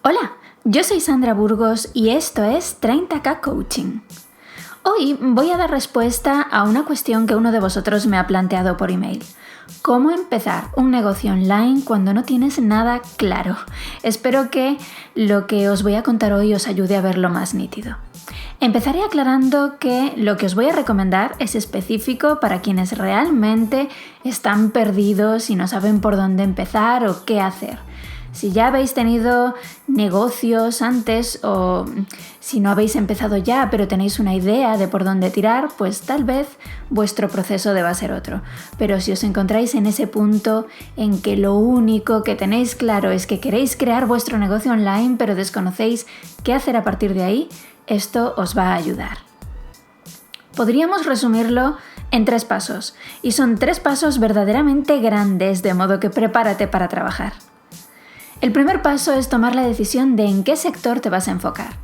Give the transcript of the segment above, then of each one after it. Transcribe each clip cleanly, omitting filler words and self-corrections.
Hola, yo soy Sandra Burgos y esto es 30K Coaching. Hoy voy a dar respuesta a una cuestión que uno de vosotros me ha planteado por email. ¿Cómo empezar un negocio online cuando no tienes nada claro? Espero que lo que os voy a contar hoy os ayude a verlo más nítido. Empezaré aclarando que lo que os voy a recomendar es específico para quienes realmente están perdidos y no saben por dónde empezar o qué hacer. Si ya habéis tenido negocios antes o si no habéis empezado ya pero tenéis una idea de por dónde tirar, pues tal vez vuestro proceso deba ser otro. Pero si os encontráis en ese punto en que lo único que tenéis claro es que queréis crear vuestro negocio online pero desconocéis qué hacer a partir de ahí, esto os va a ayudar. Podríamos resumirlo en 3 pasos, y son 3 pasos verdaderamente grandes, de modo que prepárate para trabajar. El primer paso es tomar la decisión de en qué sector te vas a enfocar.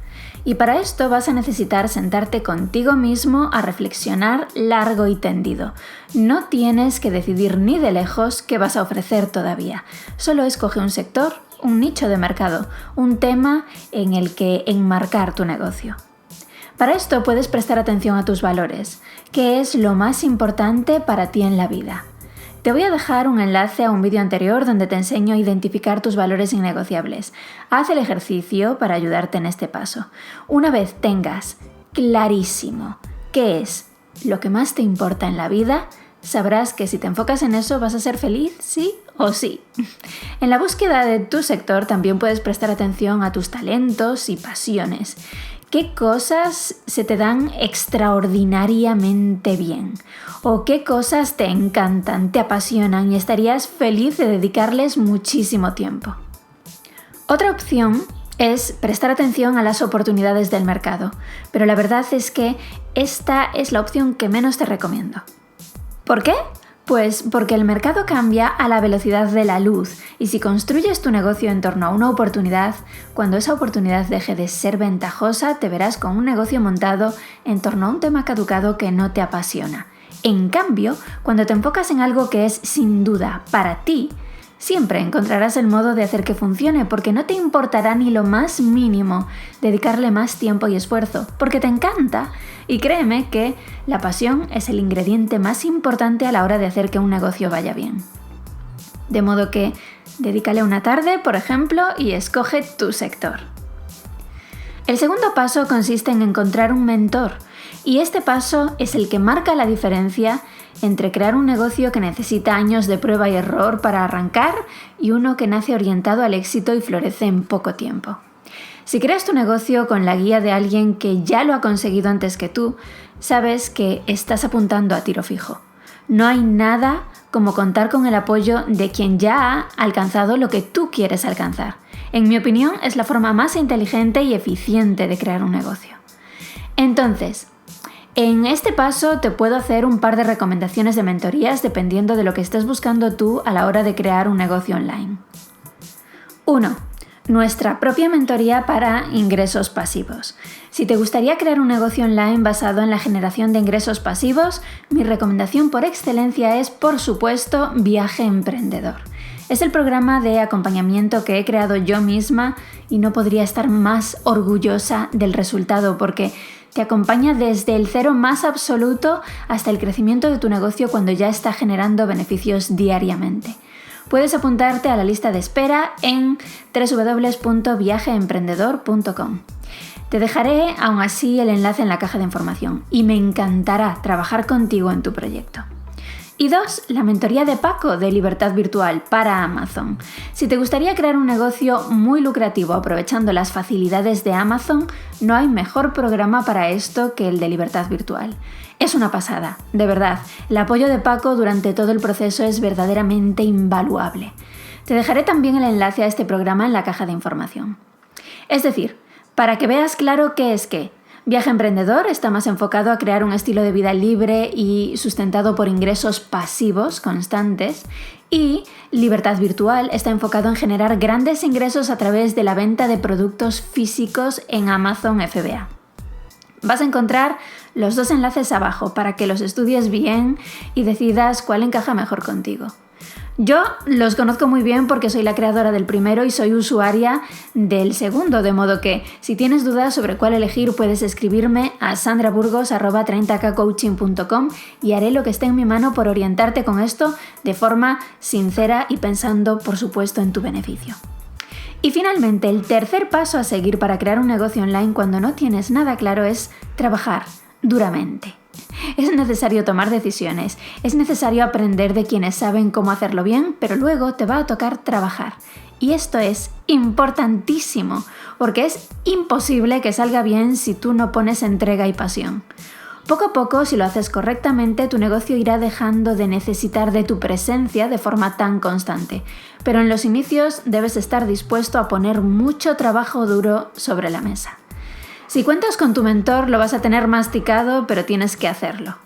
Y para esto vas a necesitar sentarte contigo mismo a reflexionar largo y tendido. No tienes que decidir ni de lejos qué vas a ofrecer todavía. Solo escoge un sector, un nicho de mercado, un tema en el que enmarcar tu negocio. Para esto puedes prestar atención a tus valores. ¿Qué es lo más importante para ti en la vida? Te voy a dejar un enlace a un vídeo anterior donde te enseño a identificar tus valores innegociables. Haz el ejercicio para ayudarte en este paso. Una vez tengas clarísimo qué es lo que más te importa en la vida, sabrás que si te enfocas en eso vas a ser feliz, sí o sí. En la búsqueda de tu sector también puedes prestar atención a tus talentos y pasiones. ¿Qué cosas se te dan extraordinariamente bien? ¿O qué cosas te encantan, te apasionan y estarías feliz de dedicarles muchísimo tiempo? Otra opción es prestar atención a las oportunidades del mercado, pero la verdad es que esta es la opción que menos te recomiendo. ¿Por qué? Pues porque el mercado cambia a la velocidad de la luz y si construyes tu negocio en torno a una oportunidad, cuando esa oportunidad deje de ser ventajosa, te verás con un negocio montado en torno a un tema caducado que no te apasiona. En cambio, cuando te enfocas en algo que es sin duda para ti, siempre encontrarás el modo de hacer que funcione porque no te importará ni lo más mínimo dedicarle más tiempo y esfuerzo, porque te encanta. Y créeme que la pasión es el ingrediente más importante a la hora de hacer que un negocio vaya bien. De modo que dedícale una tarde, por ejemplo, y escoge tu sector. El segundo paso consiste en encontrar un mentor, y este paso es el que marca la diferencia entre crear un negocio que necesita años de prueba y error para arrancar y uno que nace orientado al éxito y florece en poco tiempo. Si creas tu negocio con la guía de alguien que ya lo ha conseguido antes que tú, sabes que estás apuntando a tiro fijo. No hay nada como contar con el apoyo de quien ya ha alcanzado lo que tú quieres alcanzar. En mi opinión, es la forma más inteligente y eficiente de crear un negocio. Entonces, en este paso te puedo hacer un par de recomendaciones de mentorías dependiendo de lo que estés buscando tú a la hora de crear un negocio online. 1. Nuestra propia mentoría para ingresos pasivos. Si te gustaría crear un negocio online basado en la generación de ingresos pasivos, mi recomendación por excelencia es, por supuesto, Viaje Emprendedor. Es el programa de acompañamiento que he creado yo misma y no podría estar más orgullosa del resultado porque te acompaña desde el cero más absoluto hasta el crecimiento de tu negocio cuando ya está generando beneficios diariamente. Puedes apuntarte a la lista de espera en www.viajeemprendedor.com. Te dejaré aún así el enlace en la caja de información y me encantará trabajar contigo en tu proyecto. Y 2, la mentoría de Paco de Libertad Virtual para Amazon. Si te gustaría crear un negocio muy lucrativo aprovechando las facilidades de Amazon, no hay mejor programa para esto que el de Libertad Virtual. Es una pasada, de verdad. El apoyo de Paco durante todo el proceso es verdaderamente invaluable. Te dejaré también el enlace a este programa en la caja de información. Es decir, para que veas claro qué es qué. Viaje Emprendedor está más enfocado a crear un estilo de vida libre y sustentado por ingresos pasivos constantes y Libertad Virtual está enfocado en generar grandes ingresos a través de la venta de productos físicos en Amazon FBA. Vas a encontrar los 2 enlaces abajo para que los estudies bien y decidas cuál encaja mejor contigo. Yo los conozco muy bien porque soy la creadora del primero y soy usuaria del segundo, de modo que si tienes dudas sobre cuál elegir puedes escribirme a sandraburgos@30kcoaching.com y haré lo que esté en mi mano por orientarte con esto de forma sincera y pensando, por supuesto, en tu beneficio. Y finalmente, el tercer paso a seguir para crear un negocio online cuando no tienes nada claro es trabajar duramente. Es necesario tomar decisiones, es necesario aprender de quienes saben cómo hacerlo bien, pero luego te va a tocar trabajar. Y esto es importantísimo, porque es imposible que salga bien si tú no pones entrega y pasión. Poco a poco, si lo haces correctamente, tu negocio irá dejando de necesitar de tu presencia de forma tan constante. Pero en los inicios debes estar dispuesto a poner mucho trabajo duro sobre la mesa. Si cuentas con tu mentor, lo vas a tener masticado, pero tienes que hacerlo.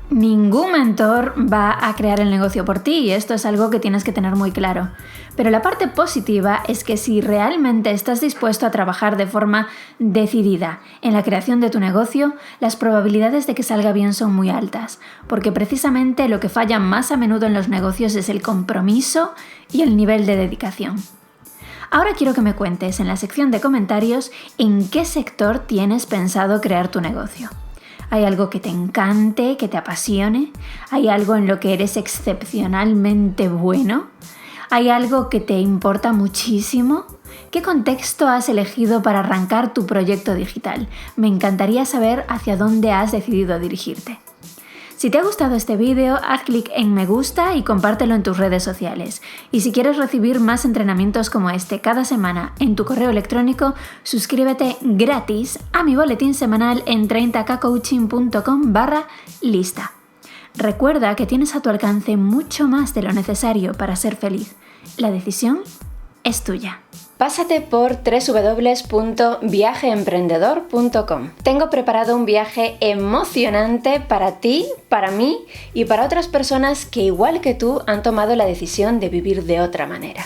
Ningún mentor va a crear el negocio por ti y esto es algo que tienes que tener muy claro. Pero la parte positiva es que si realmente estás dispuesto a trabajar de forma decidida en la creación de tu negocio, las probabilidades de que salga bien son muy altas, porque precisamente lo que falla más a menudo en los negocios es el compromiso y el nivel de dedicación. Ahora quiero que me cuentes en la sección de comentarios en qué sector tienes pensado crear tu negocio. ¿Hay algo que te encante, que te apasione? ¿Hay algo en lo que eres excepcionalmente bueno? ¿Hay algo que te importa muchísimo? ¿Qué contexto has elegido para arrancar tu proyecto digital? Me encantaría saber hacia dónde has decidido dirigirte. Si te ha gustado este vídeo, haz clic en me gusta y compártelo en tus redes sociales. Y si quieres recibir más entrenamientos como este cada semana en tu correo electrónico, suscríbete gratis a mi boletín semanal en 30kcoaching.com/lista. Recuerda que tienes a tu alcance mucho más de lo necesario para ser feliz. La decisión es tuya. Pásate por www.viajeemprendedor.com. Tengo preparado un viaje emocionante para ti, para mí y para otras personas que igual que tú han tomado la decisión de vivir de otra manera.